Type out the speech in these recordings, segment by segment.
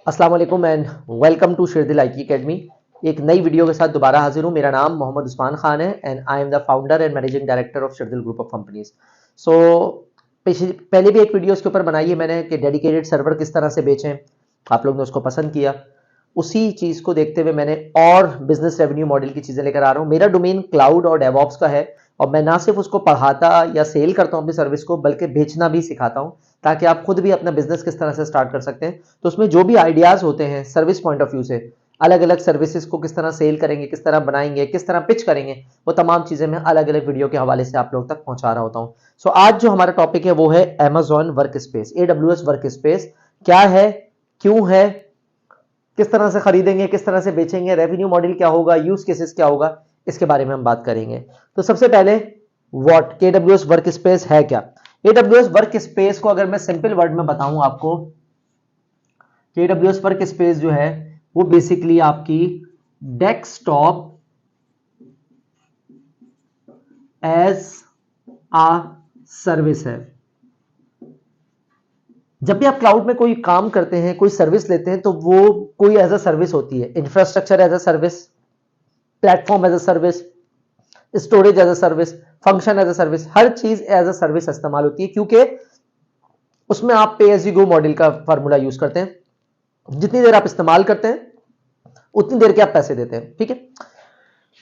अस्सलाम वालेकुम and welcome to Sherdil IT academy. एक नई वीडियो के साथ दोबारा हाजिर हूँ। मेरा नाम मोहम्मद उस्मान खान है and I am the founder and managing director of Sherdil group of companies. So पहले भी एक वीडियो इसके ऊपर बनाई है मैंने कि डेडिकेटेड सर्वर किस तरह से बेचें। आप लोग ने उसको पसंद किया। उसी चीज़ को देखते हुए मैंने और बिजनेस रेवेन्यू मॉडल की चीज़ें लेकर आ रहा हूँ। मेरा डोमेन क्लाउड और डेवऑप्स का है और मैं ना सिर्फ उसको पढ़ाता या सेल करता हूँ अपनी सर्विस को, बल्कि बेचना भी सिखाता हूँ ताकि आप खुद भी अपना बिजनेस किस तरह से स्टार्ट कर सकते हैं। तो उसमें जो भी आइडियाज होते हैं सर्विस पॉइंट ऑफ व्यू से, अलग अलग सर्विसेज को किस तरह सेल करेंगे, किस तरह बनाएंगे, किस तरह पिच करेंगे, वो तमाम चीजें मैं अलग अलग वीडियो के हवाले से आप लोग तक पहुंचा रहा होता हूँ। सो आज जो हमारा टॉपिक है वो है Amazon work space, AWS work space. क्या है, क्यों है, किस तरह से खरीदेंगे, किस तरह से बेचेंगे, रेवेन्यू मॉडल क्या होगा, यूज केसेस क्या होगा, इसके बारे में हम बात करेंगे। तो सबसे पहले व्हाट AWS वर्क स्पेस है क्या। AWS वर्क स्पेस को अगर मैं सिंपल वर्ड में बताऊं आपको, AWS वर्क स्पेस जो है वो बेसिकली आपकी डेस्कटॉप एज आ सर्विस है। जब भी आप क्लाउड में कोई काम करते हैं, कोई सर्विस लेते हैं, तो वो कोई एज अ सर्विस होती है। Infrastructure as a service, platform as a service, storage as a service, function as a service, हर चीज एज अ सर्विस इस्तेमाल होती है, क्योंकि उसमें आप पे एज यू गो मॉडल का फार्मूला यूज करते हैं। जितनी देर आप इस्तेमाल करते हैं उतनी देर के आप पैसे देते हैं। ठीक है।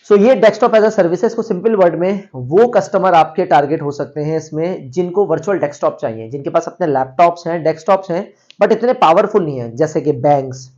सो ये डेस्कटॉप एज अ सर्विसेज को सिंपल वर्ड में वो कस्टमर आपके टारगेट हो सकते हैं इसमें जिनको वर्चुअल डेस्कटॉप चाहिए, जिनके पास अपने लैपटॉप्स हैं, डेस्कटॉप्स हैं, बट इतने पावरफुल नहीं है, जैसे कि बैंक्स,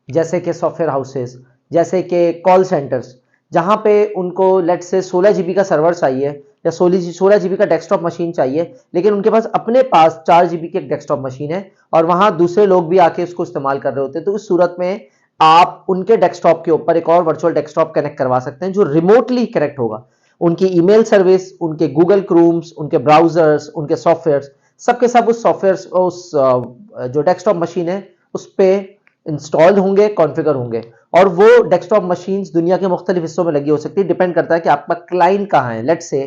जैसे कि सॉफ्टवेयर हाउसेस, जैसे कि कॉल सेंटर्स, जहां पे उनको लेट से 16 GB का सर्वर चाहिए या 16 GB का डेस्कटॉप मशीन चाहिए, लेकिन उनके पास अपने पास 4 GB की एक डेस्कटॉप मशीन है और वहां दूसरे लोग भी आके उसको इस्तेमाल कर रहे होते हैं। तो इस सूरत में आप उनके डेस्कटॉप के ऊपर एक और वर्चुअल डेस्कटॉप कनेक्ट करवा सकते हैं जो रिमोटली कनेक्ट होगा। उनकी ईमेल सर्विस, उनके गूगल क्रोम्स, उनके ब्राउजर्स, उनके सॉफ्टवेयर, सबके सब उस सॉफ्टवेयर, उस जो डेस्कटॉप मशीन है उस पर इंस्टॉल होंगे, कॉन्फ़िगर होंगे। और वो डेस्कटॉप मशीन्स दुनिया के मुख्तलिफ हिस्सों में लगी हो सकती है। डिपेंड करता है कि आपका क्लाइंट कहाँ है। लेट से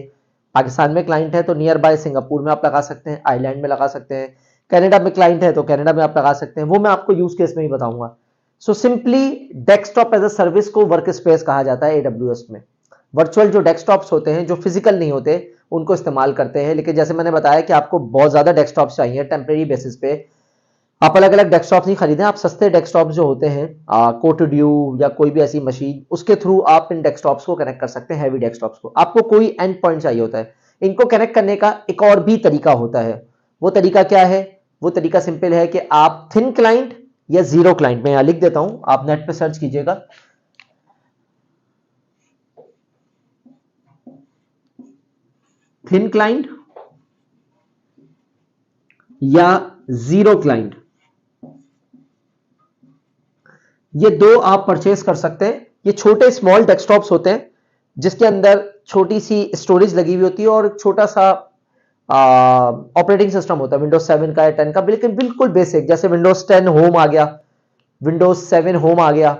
पाकिस्तान में क्लाइंट है तो नियर बाय सिंगापुर में आप लगा सकते हैं, आइलैंड में लगा सकते हैं। कनाडा में क्लाइंट है तो कनाडा में आप लगा सकते हैं। वो मैं आपको यूज केस में ही बताऊंगा। So simply desktop as a service को वर्क स्पेस कहा जाता है AWS में। वर्चुअल जो डेस्कटॉप्स होते हैं जो फिजिकल नहीं होते उनको इस्तेमाल करते हैं, लेकिन जैसे मैंने बताया कि आपको बहुत ज्यादा डेस्कटॉप्स चाहिए टेम्परेरी बेसिस पे। आप अलग अलग डेस्कटॉप नहीं खरीदें, आप सस्ते डेस्कटॉप जो होते हैं कोटड्यू या कोई भी ऐसी मशीन, उसके थ्रू आप इन डेस्कटॉप्स को कनेक्ट कर सकते हैं। हैवी डेस्कटॉप्स को आपको कोई एंड पॉइंट चाहिए होता है। इनको कनेक्ट करने का एक और भी तरीका होता है। वो तरीका क्या है? वो तरीका सिंपल है कि आप थिन क्लाइंट या जीरो क्लाइंट, मैं यहां लिख देता हूं, आप नेट पे सर्च कीजिएगा, थिन क्लाइंट या जीरो क्लाइंट, ये दो आप परचेज कर सकते हैं। ये छोटे स्मॉल डेस्कटॉप्स होते हैं जिसके अंदर छोटी सी स्टोरेज लगी हुई होती है और छोटा सा ऑपरेटिंग सिस्टम होता है, विंडोज 7 का या 10 का, लेकिन बिल्कुल बेसिक, जैसे विंडोज 10 होम आ गया, विंडोज 7 होम आ गया।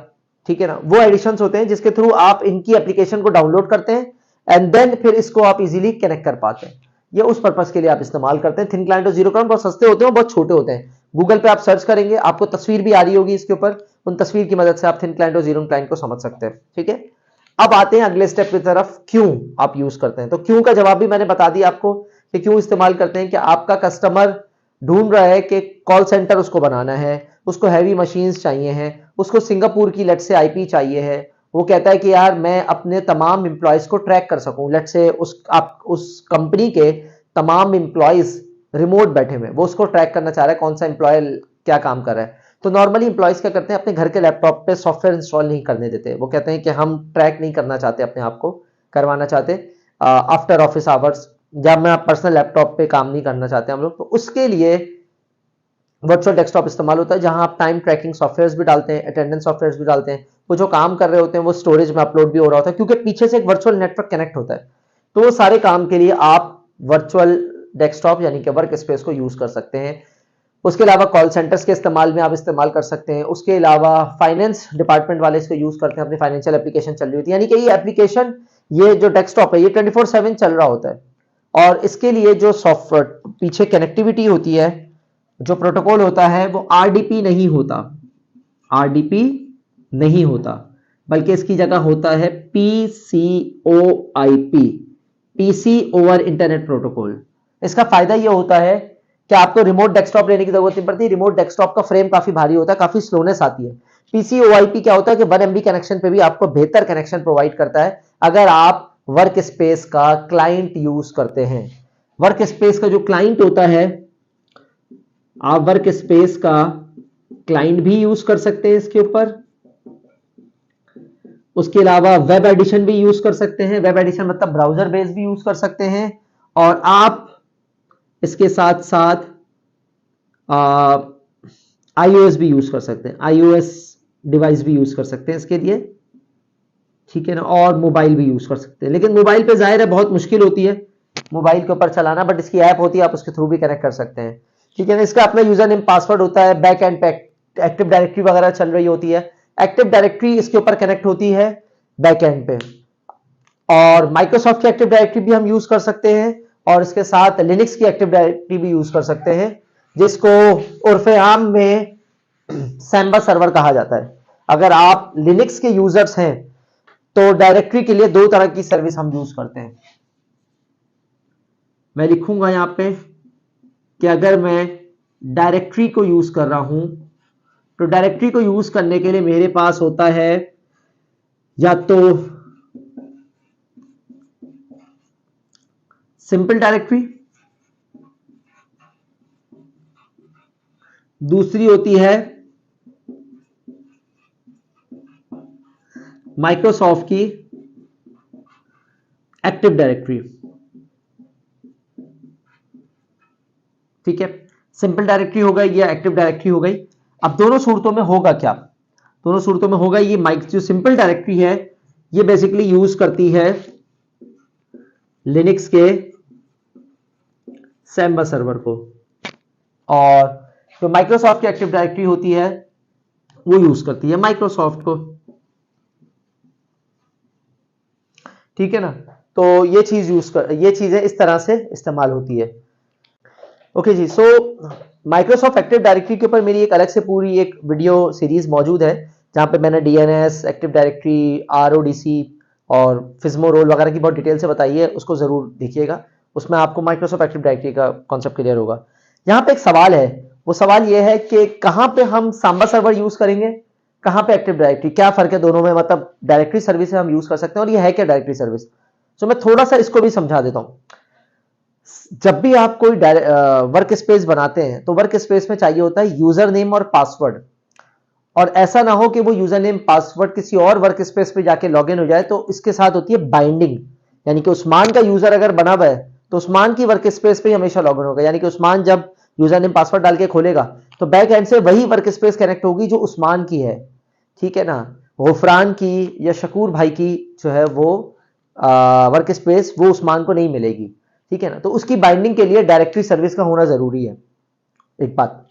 ठीक है ना। वो एडिशंस होते हैं जिसके थ्रू आप इनकी एप्लीकेशन को डाउनलोड करते हैं एंड देन फिर इसको आप इजीली कनेक्ट कर पाते हैं। ये उस पर्पस के लिए आप इस्तेमाल करते हैं। थिन क्लाइंट और जीरो क्लाइंट बहुत सस्ते होते हैं, बहुत छोटे होते हैं। गूगल पे आप सर्च करेंगे, आपको तस्वीर भी आ रही होगी इसके ऊपर, उन तस्वीर की मदद से आप थिन क्लाइंट और जीरो क्लाइंट को समझ सकते हैं। ठीक है। अब आते हैं अगले स्टेप की तरफ, क्यों आप यूज करते हैं। तो क्यों का जवाब भी मैंने बता दिया आपको कि क्यों इस्तेमाल करते हैं। कि आपका कस्टमर ढूंढ रहा है कि कॉल सेंटर उसको बनाना है, उसको हैवी मशीन्स चाहिए हैं, उसको सिंगापुर की लेट से आईपी चाहिए है। वो कहता है कि यार मैं अपने तमाम एम्प्लॉयज को ट्रैक कर सकूं, लेट से उस कंपनी के तमाम एम्प्लॉयज रिमोट बैठे हुए, वो उसको ट्रैक करना चाह रहा है कौन सा एम्प्लॉय क्या काम कर रहा है। तो नॉर्मली एम्प्लॉयज क्या करते हैं, अपने घर के लैपटॉप पे सॉफ्टवेयर इंस्टॉल नहीं करने देते। वो कहते हैं कि हम ट्रैक नहीं करना चाहते, अपने आप को करवाना चाहते आफ्टर ऑफिस आवर्स, जब मैं पर्सनल लैपटॉप पे काम नहीं करना चाहते हम लोग। तो उसके लिए वर्चुअल डेस्कटॉप इस्तेमाल होता है, जहां आप टाइम ट्रैकिंग सॉफ्टवेयर्स भी डालते हैं, अटेंडेंस सॉफ्टवेयर्स भी डालते हैं। वो जो काम कर रहे होते हैं वो स्टोरेज में अपलोड भी हो रहा होता है, क्योंकि पीछे से एक वर्चुअल नेटवर्क कनेक्ट होता है। तो वो सारे काम के लिए आप वर्चुअल डेस्कटॉप यानी कि वर्क स्पेस को यूज कर सकते हैं। उसके अलावा कॉल सेंटर्स के इस्तेमाल में आप इस्तेमाल कर सकते हैं। उसके अलावा फाइनेंस डिपार्टमेंट वाले इसको यूज करते हैं, अपनी फाइनेंशियल एप्लीकेशन चल रही होती है, यानी कि ये एप्लीकेशन, ये जो डेस्कटॉप है ये 24/7 चल रहा होता है। और इसके लिए जो सॉफ्टवेयर पीछे कनेक्टिविटी होती है, जो प्रोटोकॉल होता है, वो RDP नहीं होता। RDP नहीं होता, बल्कि इसकी जगह होता है PCOIP, PC over internet protocol. इसका फायदा यह होता है कि आपको रिमोट डेस्कटॉप लेने की जरूरत नहीं पड़ती। रिमोट डेस्कटॉप का फ्रेम काफी भारी होता है, काफी स्लोनेस आती है। PCOIP क्या होता है कि 1 MB कनेक्शन पे भी आपको बेहतर कनेक्शन प्रोवाइड करता है अगर आप वर्क स्पेस का क्लाइंट यूज करते हैं। वर्क स्पेस का जो क्लाइंट होता है, आप वर्क स्पेस का क्लाइंट भी यूज कर सकते हैं इसके ऊपर। उसके अलावा वेब एडिशन भी यूज कर सकते हैं। वेब एडिशन मतलब ब्राउजर बेस भी यूज कर सकते हैं। और आप इसके साथ साथ iOS भी यूज कर सकते हैं, iOS डिवाइस भी यूज कर सकते हैं इसके लिए, ठीक है ना। और मोबाइल भी यूज कर सकते हैं, लेकिन मोबाइल पे जाहिर है बहुत मुश्किल होती है मोबाइल के ऊपर चलाना, बट इसकी ऐप होती है, आप उसके थ्रू भी कनेक्ट कर सकते हैं, ठीक है ना। इसका अपना यूजर नेम पासवर्ड होता है। बैक एंड पे एक्टिव डायरेक्टरी वगैरह चल रही होती है, एक्टिव डायरेक्टरी इसके ऊपर कनेक्ट होती है बैक एंड पे। और माइक्रोसॉफ्ट की एक्टिव डायरेक्टरी भी हम यूज कर सकते हैं, और इसके साथ लिनक्स की एक्टिव डायरेक्टरी भी यूज कर सकते हैं, जिसको उर्फे आम में सैम्बा सर्वर कहा जाता है। अगर आप लिनक्स के यूजर्स हैं तो डायरेक्टरी के लिए दो तरह की सर्विस हम यूज करते हैं। मैं लिखूंगा यहां पे कि अगर मैं डायरेक्टरी को यूज कर रहा हूं तो डायरेक्टरी को यूज करने के लिए मेरे पास होता है या तो सिंपल डायरेक्टरी, दूसरी होती है माइक्रोसॉफ्ट की एक्टिव डायरेक्टरी, ठीक है। सिंपल डायरेक्टरी हो गई या एक्टिव डायरेक्टरी हो गई। अब दोनों सूरतों में होगा क्या, दोनों सूरतों में होगा ये जो सिंपल डायरेक्टरी है ये बेसिकली यूज करती है लिनक्स के सैम्बा सर्वर को, और जो माइक्रोसॉफ्ट की एक्टिव डायरेक्टरी होती है वो यूज करती है माइक्रोसॉफ्ट को, ठीक है ना। तो ये चीजें इस तरह से इस्तेमाल होती है। ओके जी, सो माइक्रोसॉफ्ट एक्टिव डायरेक्टरी के ऊपर मेरी एक अलग से पूरी एक वीडियो सीरीज मौजूद है, जहां पे मैंने डीएनएस, एक्टिव डायरेक्टरी, आरओडीसी और फिज्मो रोल वगैरह की बहुत डिटेल से बताई है, उसको जरूर देखिएगा। उसमें आपको माइक्रोसॉफ्ट एक्टिव डायरेक्टरी का कॉन्सेप्ट क्लियर होगा। यहाँ पे एक सवाल है, वो सवाल ये है कि कहाँ पे हम सांबा सर्वर यूज करेंगे, कहाँ पे एक्टिव डायरेक्टरी, क्या फर्क है दोनों में, मतलब डायरेक्टरी सर्विस हम यूज कर सकते हैं और ये है क्या डायरेक्टरी सर्विस। तो मैं थोड़ा सा इसको भी समझा देता हूँ। जब भी आप कोई वर्क स्पेस बनाते हैं तो वर्क स्पेस में चाहिए होता है यूजर नेम और पासवर्ड, और ऐसा ना हो कि वो यूजर नेम पासवर्ड किसी और वर्क स्पेस पे जाके लॉगिन हो जाए। तो इसके साथ होती है बाइंडिंग, यानी कि उस्मान का यूजर अगर बना हुआ है तो उस्मान की वर्क स्पेस पे हमेशा लॉगिन होगा, यानी कि उस्मान जब यूजर नेम पासवर्ड डाल के खोलेगा तो बैक एंड से वही वर्क स्पेस कनेक्ट होगी जो उस्मान की है, ठीक है ना। गुफरान की या शकूर भाई की जो है वो वर्क स्पेस वो उस्मान को नहीं मिलेगी, ठीक है ना। तो उसकी बाइंडिंग के लिए डायरेक्टरी सर्विस का होना जरूरी है, एक बात।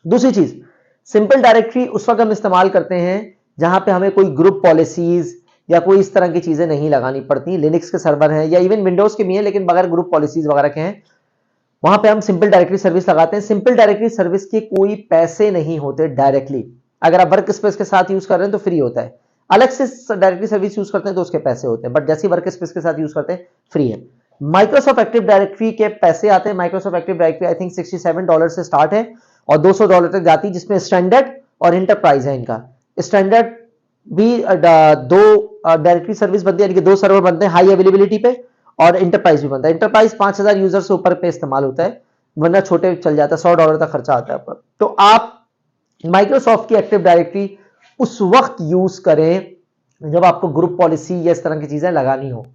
दूसरी चीज, सिंपल डायरेक्टरी उस वक्त हम इस्तेमाल करते हैं जहां पे हमें कोई ग्रुप पॉलिसीज या कोई इस तरह की चीजें नहीं लगानी पड़ती। लिनक्स के सर्वर हैं या इवन विंडोज के भी हैं लेकिन बगैर ग्रुप पॉलिसीज वगैरह के हैं, वहां पे हम सिंपल डायरेक्टरी सर्विस लगाते हैं। सिंपल डायरेक्टरी सर्विस के कोई पैसे नहीं होते डायरेक्टली, अगर आप वर्क स्पेस के साथ यूज कर रहे हैं तो फ्री होता है, अलग से डायरेक्टरी सर्विस यूज करते हैं तो उसके पैसे होते हैं, बट जैसे वर्क स्पेस के साथ यूज करते हैं फ्री है। माइक्रोसॉफ्ट एक्टिव डायरेक्टरी के पैसे आते हैं। Microsoft active directory I think $67 से स्टार्ट है और $200 तक जाती है, जिसमें स्टैंडर्ड और इंटरप्राइज है इनका। स्टैंडर्ड भी दो डायरेक्टरी सर्विस बनती है, यानी कि दो सर्वर बनते हैं हाई अवेलेबिलिटी पे, और इंटरप्राइज भी बनता है। इंटरप्राइज 5000 यूजर से ऊपर पे इस्तेमाल होता है, वरना छोटे चल जाता है, $100 तक खर्चा आता है। तो आप माइक्रोसॉफ्ट की एक्टिव डायरेक्टरी उस वक्त यूज करें जब आपको ग्रुप पॉलिसी या इस तरह की चीजें लगानी हो।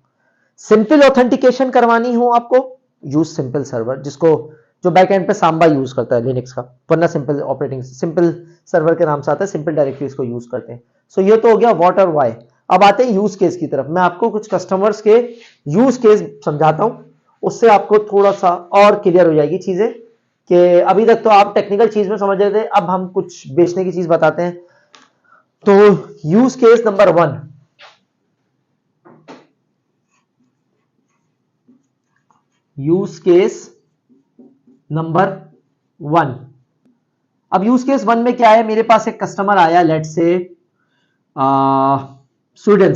सिंपल ऑथेंटिकेशन करवानी हो आपको, यूज सिंपल सर्वर, जिसको जो बैकएंड पे सांबा यूज करता है लिनक्स का, वरना सिंपल सर्वर के नाम से आता है, सिंपल डायरेक्टरी इसको यूज करते हैं। सो ये तो हो गया व्हाट और व्हाई। अब आते हैं यूज केस की तरफ। मैं आपको कुछ कस्टमर्स के यूज केस समझाता हूं, उससे आपको थोड़ा सा और क्लियर हो जाएगी चीजें, कि अभी तक तो आप टेक्निकल चीज में समझ रहे थे, अब हम कुछ बेचने की चीज बताते हैं। तो use case number 1, use case number 1, अब यूज केस 1 में क्या है, मेरे पास एक कस्टमर आया लेट से स्वीडन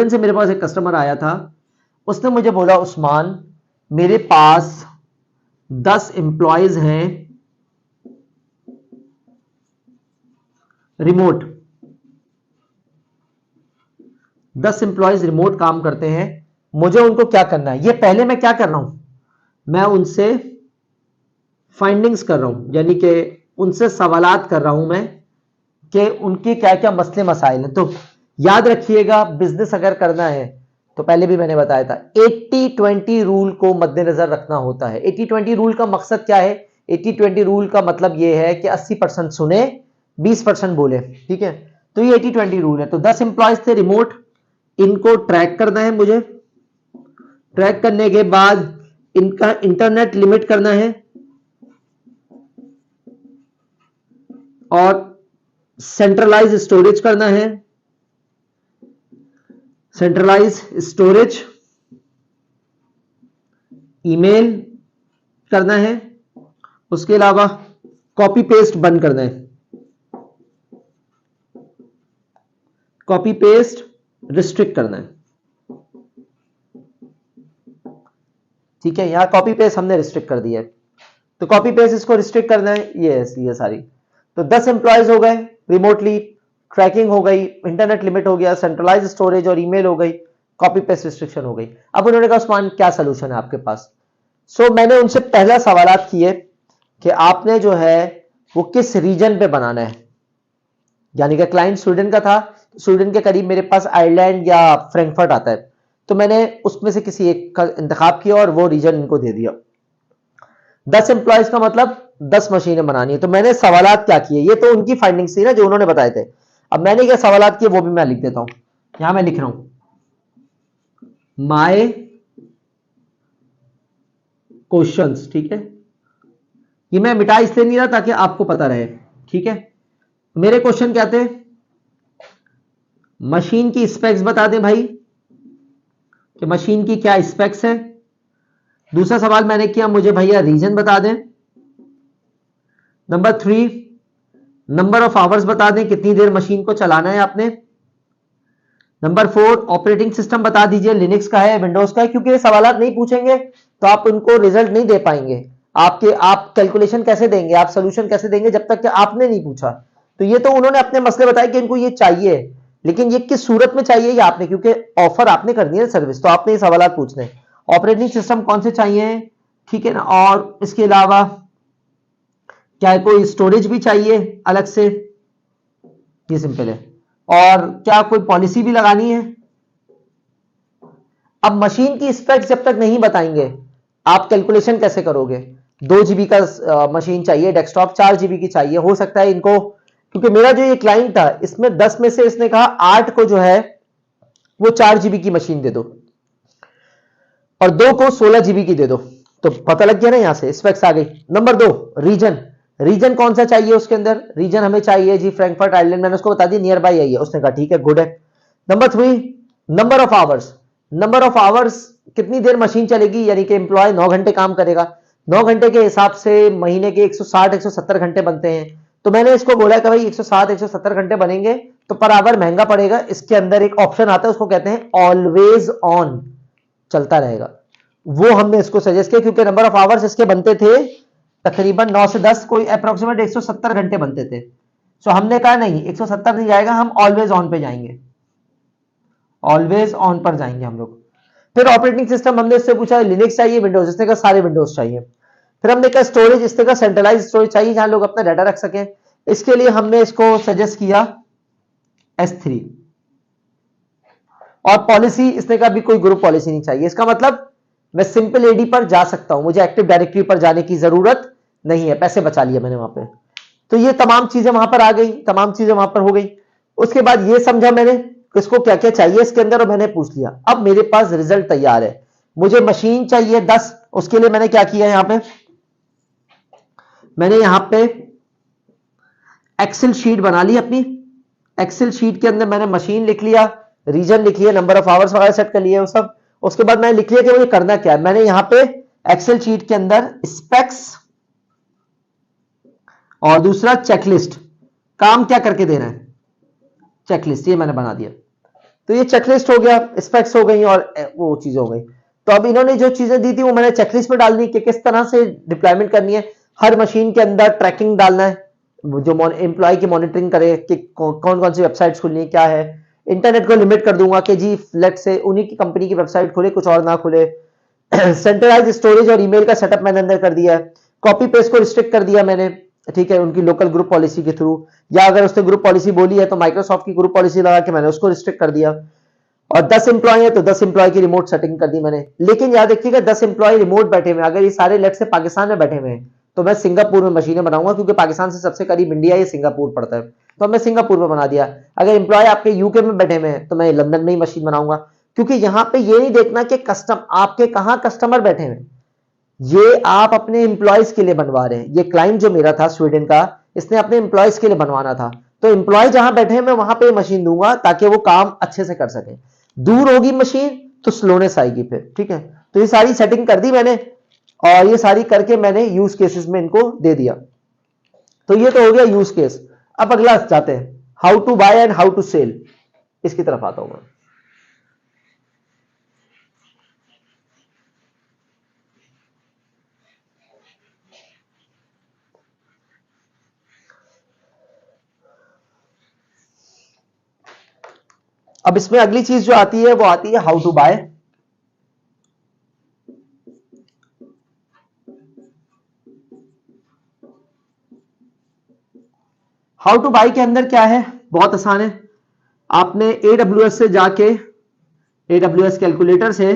से मेरे पास एक कस्टमर आया था। उसने मुझे बोला उस्मान मेरे पास 10 एम्प्लॉयज हैं रिमोट, 10 एम्प्लॉयज रिमोट काम करते हैं, मुझे उनको क्या करना है। ये पहले मैं क्या कर रहा हूं, मैं उनसे फाइंडिंग्स कर रहा हूं, यानी कि उनसे सवालात कर रहा हूं मैं कि उनके क्या क्या मसले मसाइल हैं। तो याद रखिएगा बिजनेस अगर करना है तो पहले भी मैंने बताया था 80-20 रूल को मद्देनजर रखना होता है। 80-20 रूल का मकसद क्या है, 80-20 रूल का मतलब यह है कि 80% सुने 20% बोले, ठीक है। तो ये 80-20 रूल है। तो 10 एम्प्लॉयज थे रिमोट, इनको ट्रैक करना है मुझे, ट्रैक करने के बाद इनका इंटरनेट लिमिट करना है और सेंट्रलाइज स्टोरेज करना है, सेंट्रलाइज स्टोरेज, ईमेल करना है, उसके अलावा कॉपी पेस्ट बंद करना है, कॉपी पेस्ट रिस्ट्रिक्ट करना है, ठीक है। यहां कॉपी पेस्ट हमने रिस्ट्रिक्ट कर दिया है, तो कॉपी पेस्ट इसको रिस्ट्रिक्ट करना है। ये सारी तो 10 एम्प्लॉयज हो गए, रिमोटली ट्रैकिंग हो गई, इंटरनेट लिमिट हो गया, सेंट्रलाइज स्टोरेज और ईमेल हो गई, कॉपी पेस्ट रिस्ट्रिक्शन हो गई। अब उन्होंने कहा उस्मान क्या सोल्यूशन है आपके पास। मैंने उनसे पहला सवालात किए कि आपने जो है वो किस रीजन पे बनाना है, यानी कि क्लाइंट स्वीडन का था, स्वीडन के करीब मेरे पास आयरलैंड या फ्रैंकफर्ट आता है, तो मैंने उसमें से किसी एक का इंतखाब किया और वो रीजन इनको दे दिया। 10 एम्प्लॉयज का मतलब 10 मशीनें बनानी है। तो मैंने सवालात क्या किए, ये तो उनकी फाइंडिंग्स थी ना जो उन्होंने बताए थे। अब मैंने क्या सवालात किए वो भी मैं लिख देता हूं, यहां मैं लिख रहा हूं माय क्वेश्चंस, ठीक है। ये मैं मिटा इसलिए नहीं रहा ताकि आपको पता रहे, ठीक है। मेरे क्वेश्चन क्या थे, मशीन की स्पेक्स बता दें भाई कि मशीन की क्या स्पेक्स है। दूसरा सवाल मैंने किया मुझे भैया रीजन बता दें। नंबर 3 नंबर ऑफ आवर्स बता दें, कितनी देर मशीन को चलाना है आपने। नंबर 4 ऑपरेटिंग सिस्टम बता दीजिए, लिनक्स का है विंडोज का है, क्योंकि ये सवालात नहीं पूछेंगे तो आप उनको रिजल्ट नहीं दे पाएंगे। आप कैलकुलेशन कैसे देंगे, आप सोल्यूशन कैसे देंगे जब तक कि आपने नहीं पूछा। तो ये तो उन्होंने अपने मसले बताए कि इनको ये चाहिए, लेकिन ये किस सूरत में चाहिए ये आपने, क्योंकि ऑफर आपने करनी है सर्विस, तो आपने ये सवालात पूछने। ऑपरेटिंग सिस्टम कौन से चाहिए, ठीक है ना, और इसके अलावा क्या कोई स्टोरेज भी चाहिए अलग से, ये सिंपल है, और क्या कोई पॉलिसी भी लगानी है। अब मशीन की स्पेक्स जब तक नहीं बताएंगे आप कैलकुलेशन कैसे करोगे। 2 GB का मशीन चाहिए डेस्कटॉप, 4 GB की चाहिए, हो सकता है इनको, क्योंकि मेरा जो ये क्लाइंट था इसमें 10 में से इसने कहा 8 को जो है वो 4 GB की मशीन दे दो और 2 को 16 GB की दे दो। तो पता लग गया ना, यहां से स्पेक्स आ गई। नंबर 2 रीजन कौन सा चाहिए, उसके अंदर रीजन हमें चाहिए जी फ्रैंकफर्ट आइलैंड, मैंने उसको बता दिया नियर बाई है, उसने कहा ठीक है गुड है। नंबर 3 नंबर ऑफ आवर्स, कितनी देर मशीन चलेगी, यानी कि एम्प्लॉय 9 घंटे काम करेगा, 9 घंटे के हिसाब से महीने के 160-170 घंटे बनते हैं। तो मैंने इसको बोला कि भाई 160-170 घंटे बनेंगे तो पर आवर महंगा पड़ेगा। इसके अंदर एक ऑप्शन आता है उसको कहते हैं ऑलवेज ऑन, चलता रहेगा, वो हमने इसको सजेस्ट किया, क्योंकि नंबर ऑफ आवर्स इसके बनते थे तकरीबन 9 से 10, कोई अप्रोक्सीमेट 170 घंटे बनते थे। सो हमने कहा नहीं 170 नहीं जाएगा, हम ऑलवेज ऑन पे जाएंगे, ऑलवेज ऑन पर जाएंगे हम लोग। फिर ऑपरेटिंग सिस्टम हमने इससे पूछा लिनक्स चाहिए विंडोज, इसने कहा सारे विंडोज चाहिए। फिर हमने कहा स्टोरेज, इसने कहा सेंट्रलाइज स्टोरेज चाहिए जहां लोग अपना डाटा रख सकें। इसके लिए हमने इसको सजेस्ट किया S3। और पॉलिसी इसने कहा भी कोई ग्रुप पॉलिसी नहीं चाहिए। इसका मतलब मैं सिंपल एडी पर जा सकता हूं, मुझे एक्टिव डायरेक्टरी पर जाने की जरूरत नहीं है, पैसे बचा लिए मैंने वहां पे। तो ये तमाम चीजें वहां पर आ गई, तमाम चीजें वहां पर हो गई। उसके बाद ये समझा मैंने किसको क्या क्या चाहिए इसके अंदर और मैंने पूछ लिया। अब मेरे पास रिजल्ट तैयार है, मुझे मशीन चाहिए 10। उसके लिए मैंने क्या किया, मैंने यहां पे एक्सेल शीट बना ली अपनी। एक्सेल शीट के अंदर मैंने मशीन लिख लिया, रीजन लिख लिया, नंबर ऑफ आवर्स वगैरह सेट कर लिए वो सब। उसके बाद मैंने लिख लिया कि मुझे करना क्या है। मैंने यहां पे एक्सेल शीट के अंदर स्पेक्स और दूसरा चेकलिस्ट, काम क्या करके देना है, चेकलिस्ट, ये मैंने बना दिया। तो ये चेकलिस्ट हो गया, स्पेक्स हो गई और वो चीज हो गई। तो अब इन्होंने जो चीजें दी थी वो मैंने चेकलिस्ट में डालनी कि किस तरह से डिप्लॉयमेंट करनी है, हर मशीन के अंदर ट्रैकिंग डालना है, जो एम्प्लॉय की मॉनिटरिंग करे कि कौन कौन सी वेबसाइट्स खुलनी है, क्या है। इंटरनेट को लिमिट कर दूंगा कि जी लेट से उन्हीं की कंपनी की वेबसाइट खुले, कुछ और ना खुले। सेंट्रलाइज स्टोरेज और ईमेल का सेटअप मैंने अंदर कर दिया है। कॉपी पेस्ट को रिस्ट्रिक्ट कर दिया मैंने, ठीक है, उनकी लोकल ग्रुप पॉलिसी के थ्रू, या अगर उसने ग्रुप पॉलिसी बोली है तो माइक्रोसॉफ्ट की ग्रुप पॉलिसी लगा के मैंने उसको रिस्ट्रिक्ट कर दिया। और 10 एम्प्लॉय है तो 10 एम्प्लॉय की रिमोट सेटिंग कर दी मैंने। लेकिन याद रखिएगा 10 एम्प्लॉय रिमोट बैठे हुए, अगर ये सारे लेट से पाकिस्तान में बैठे हुए हैं तो मैं सिंगापुर में मशीनें बनाऊंगा, क्योंकि पाकिस्तान से सबसे करीब इंडिया या सिंगापुर पड़ता है, तो मैं सिंगापुर में बना दिया। अगर एम्प्लॉय आपके यूके में बैठे हुए हैं तो मैं लंदन में ही मशीन बनाऊंगा, क्योंकि यहां पे ये नहीं देखना कि कस्टम आपके कहां कस्टमर बैठे हैं, ये आप अपने एम्प्लॉयज के लिए बनवा रहे हैं। ये क्लाइंट जो मेरा था स्वीडन का, इसने अपने एम्प्लॉयज के लिए बनवाना था, तो एम्प्लॉय जहां बैठे हैं मैं वहां पे मशीन दूंगा ताकि वो काम अच्छे से कर सके। दूर होगी मशीन तो स्लोनेस आएगी फिर, ठीक है। तो ये सारी सेटिंग कर दी मैंने, और ये सारी करके मैंने यूज केसेस में इनको दे दिया। तो ये तो हो गया यूज केस। अब अगला जाते हैं, how to buy and how to sell, इसकी तरफ आता हूं मैं। अब इसमें अगली चीज जो आती है वो आती है how to buy. How to buy के अंदर क्या है, बहुत आसान है। आपने AWS से जाके, AWS कैलकुलेटर से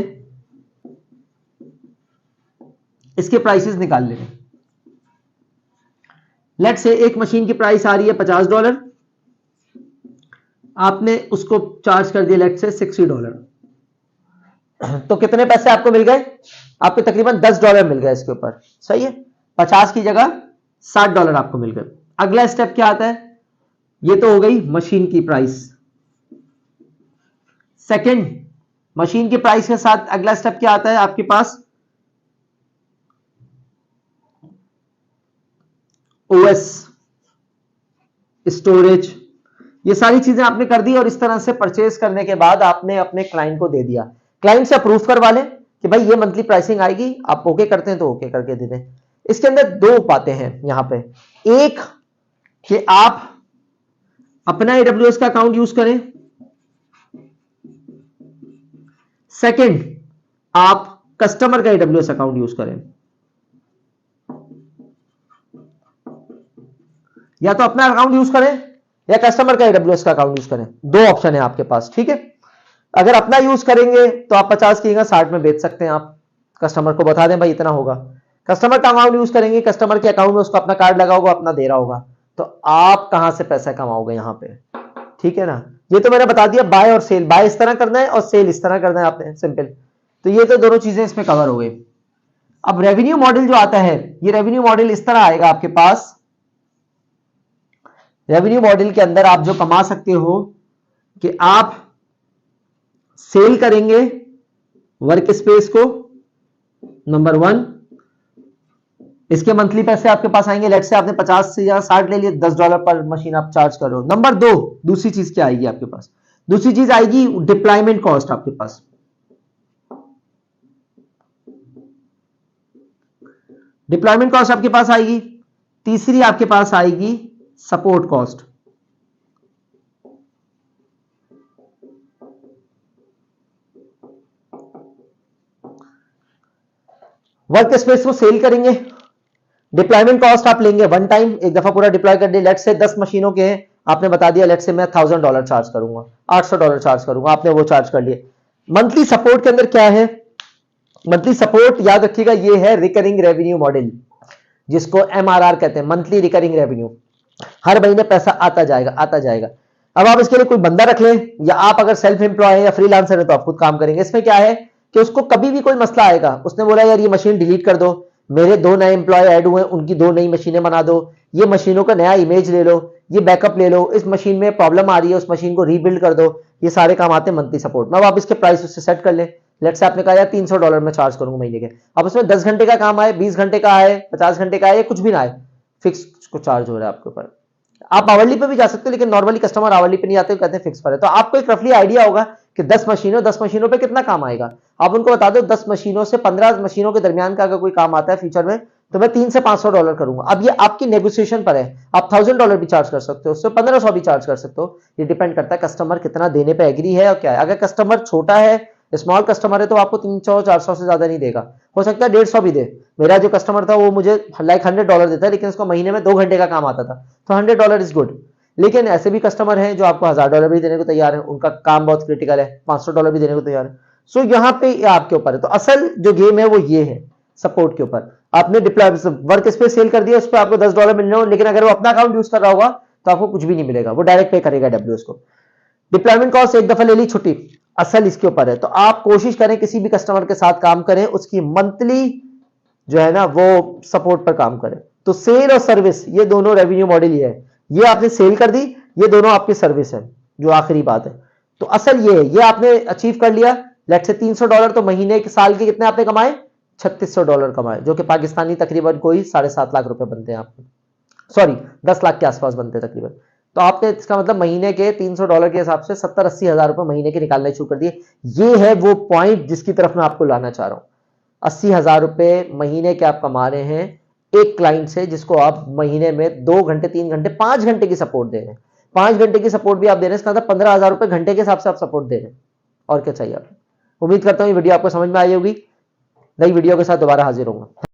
इसके प्राइसेस निकाल लेंगे। लेट से एक मशीन की प्राइस आ रही है $50, आपने उसको चार्ज कर दिया लेट से $60, तो कितने पैसे आपको मिल गए, आपके तकरीबन $10 मिल गए इसके ऊपर, सही है। 50 की जगह $60 आपको मिल गए। अगला स्टेप क्या आता है, ये तो हो गई मशीन की प्राइस। सेकंड, मशीन की प्राइस के साथ अगला स्टेप क्या आता है आपके पास, OS, स्टोरेज, ये सारी चीजें आपने कर दी। और इस तरह से परचेज करने के बाद आपने अपने क्लाइंट को दे दिया, क्लाइंट से अप्रूव करवा ले कि भाई ये मंथली प्राइसिंग आएगी, आप ओके करते हैं तो ओके करके दे दें। इसके अंदर दो बातें हैं यहां पे, एक कि आप अपना AWS का अकाउंट यूज करें, सेकंड आप कस्टमर का AWS अकाउंट यूज करें। या तो अपना अकाउंट यूज करें या कस्टमर का AWS का अकाउंट यूज करें, दो ऑप्शन है आपके पास, ठीक है। अगर अपना यूज करेंगे तो आप 50 की जगह 60 में बेच सकते हैं, आप कस्टमर को बता दें भाई इतना होगा। कस्टमर का अकाउंट यूज करेंगे, कस्टमर के अकाउंट में उसको अपना कार्ड लगा होगा, अपना दे रहा होगा, तो आप कहां से पैसा कमाओगे यहां पे, ठीक है ना। ये तो मैंने बता दिया बाय और सेल, बाय इस तरह करना है और सेल इस तरह करना है आपने, सिंपल। तो ये तो दोनों चीजें इसमें कवर हो गई। अब रेवेन्यू मॉडल जो आता है, ये रेवेन्यू मॉडल इस तरह आएगा आपके पास। रेवेन्यू मॉडल के अंदर आप जो कमा सकते हो कि आप सेल करेंगे वर्क स्पेस को, नंबर 1, इसके मंथली पैसे आपके पास आएंगे। लेट से आपने 50 से या 60 ले लिए, $10 पर मशीन आप चार्ज कर रहे हो। नंबर 2, दूसरी चीज क्या आएगी आपके पास, दूसरी चीज आएगी डिप्लॉयमेंट कॉस्ट आपके पास। डिप्लॉयमेंट कॉस्ट आपके पास आएगी। तीसरी आपके पास आएगी सपोर्ट कॉस्ट। वर्क स्पेस को सेल करेंगे, डिप्लॉयमेंट कॉस्ट आप लेंगे वन टाइम, एक दफा पूरा डिप्लॉय कर दिया। लेट से 10 मशीनों के हैं, आपने बता दिया लेट से मैं $1000 चार्ज करूंगा, $800 चार्ज करूंगा, आपने वो चार्ज कर लिए। मंथली सपोर्ट के अंदर क्या है, मंथली सपोर्ट याद रखिएगा ये है रिकरिंग रेवेन्यू मॉडल, जिसको MRR कहते हैं, मंथली रिकरिंग रेवेन्यू। हर महीने पैसा आता जाएगा आता जाएगा। अब आप इसके लिए कोई बंदा रख लें, या आप अगर सेल्फ एम्प्लॉय है या फ्रीलांसर है तो आप खुद काम करेंगे। इसमें क्या है कि उसको कभी भी कोई मसला आएगा, उसने बोला यार ये मशीन डिलीट कर दो, मेरे 2 नए एम्प्लॉय ऐड हुए, उनकी 2 नई मशीनें बना दो, ये मशीनों का नया इमेज ले लो, ये बैकअप ले लो, इस मशीन में प्रॉब्लम आ रही है उस मशीन को रीबिल्ड कर दो, ये सारे काम आते हैं मंथली सपोर्ट में। अब आप इसके प्राइस उससे सेट कर ले। लेट से आपने कहा यार $300 में चार्ज करूंगा महीने के। अब उसमें 10 घंटे का काम आए, 20 घंटे का आए, 50 घंटे का आए, कुछ भी ना आए, फिक्स को चार्ज हो रहा है आपके ऊपर। आप आवरली पे भी जा सकते हो, लेकिन नॉर्मली कस्टमर आवरली पे नहीं आते, कहते हैं फिक्स पर है। तो आपको एक रफली आइडिया होगा कि 10 मशीनों पे कितना काम आएगा। आप उनको बता दो 10 मशीनों से 15 मशीनों के दरमियान का अगर कोई काम आता है फ्यूचर में, तो मैं 300 से 500 डॉलर करूंगा। अब ये आपकी नेगोशिएशन पर है, आप $1000 भी चार्ज कर सकते हो, उससे 1500 भी चार्ज कर सकते हो। ये डिपेंड करता है कस्टमर कितना देने पे एग्री है और क्या है। अगर कस्टमर छोटा है, स्मॉल कस्टमर है, तो आपको 300-400 से ज्यादा नहीं देगा, हो सकता है 150 भी दे। मेरा जो कस्टमर था वो मुझे लाइक $100 देता है, लेकिन उसको महीने में 2 घंटे का काम आता था, तो $100 इज गुड। लेकिन ऐसे भी कस्टमर हैं जो आपको $1000 भी देने को तैयार है, उनका काम बहुत क्रिटिकल है, $500 भी देने को तैयार है। सो यहाँ पे आपके ऊपर है। तो असल जो गेम है वो ये है सपोर्ट के ऊपर। आपने डिप्लॉय वर्क स्पेस सेल कर दिया, उस पर आपको $10 मिलने हो, लेकिन अगर वो अपना अकाउंट यूज कर रहा होगा तो आपको कुछ भी नहीं मिलेगा, वो डायरेक्ट पे करेगा AWS को। डिप्लॉयमेंट कॉस्ट एक दफा ले ली छुट्टी, असल इसके ऊपर है। तो आप कोशिश करें किसी भी कस्टमर के साथ काम करें, उसकी मंथली जो है ना वो सपोर्ट पर काम करें। तो सेल और सर्विस ये दोनों रेवेन्यू मॉडल ये है। ये आपने सेल कर दी, ये दोनों आपकी सर्विस है, जो आखिरी बात है। तो असल ये है, ये आपने अचीव कर लिया। लेट से $300 तो महीने के साल के कितने आपने कमाए, $3600 कमाए, जो कि पाकिस्तानी तकरीबन कोई 7.5 लाख रुपए बनते हैं आपके, सॉरी 10 लाख के आसपास बनते हैं तकरीबन। तो आपने इसका मतलब महीने के $300 के हिसाब से 70-80 हजार रुपए महीने के निकालने शुरू कर दिए। ये है वो पॉइंट जिसकी तरफ मैं आपको लाना चाह रहा हूं। 80 हजार रुपए महीने के आप कमा रहे हैं एक क्लाइंट से, जिसको आप महीने में 2 घंटे 3 घंटे 5 घंटे की सपोर्ट दे रहे हैं। 5 घंटे की सपोर्ट भी आप दे रहे हैं, इसका मतलब 15,000 रुपए घंटे के हिसाब से आप सपोर्ट दे रहे हैं। और क्या चाहिए आपको। उम्मीद करता हूं ये वीडियो आपको समझ में आई होगी। नई वीडियो के साथ दोबारा हाजिर होऊंगा।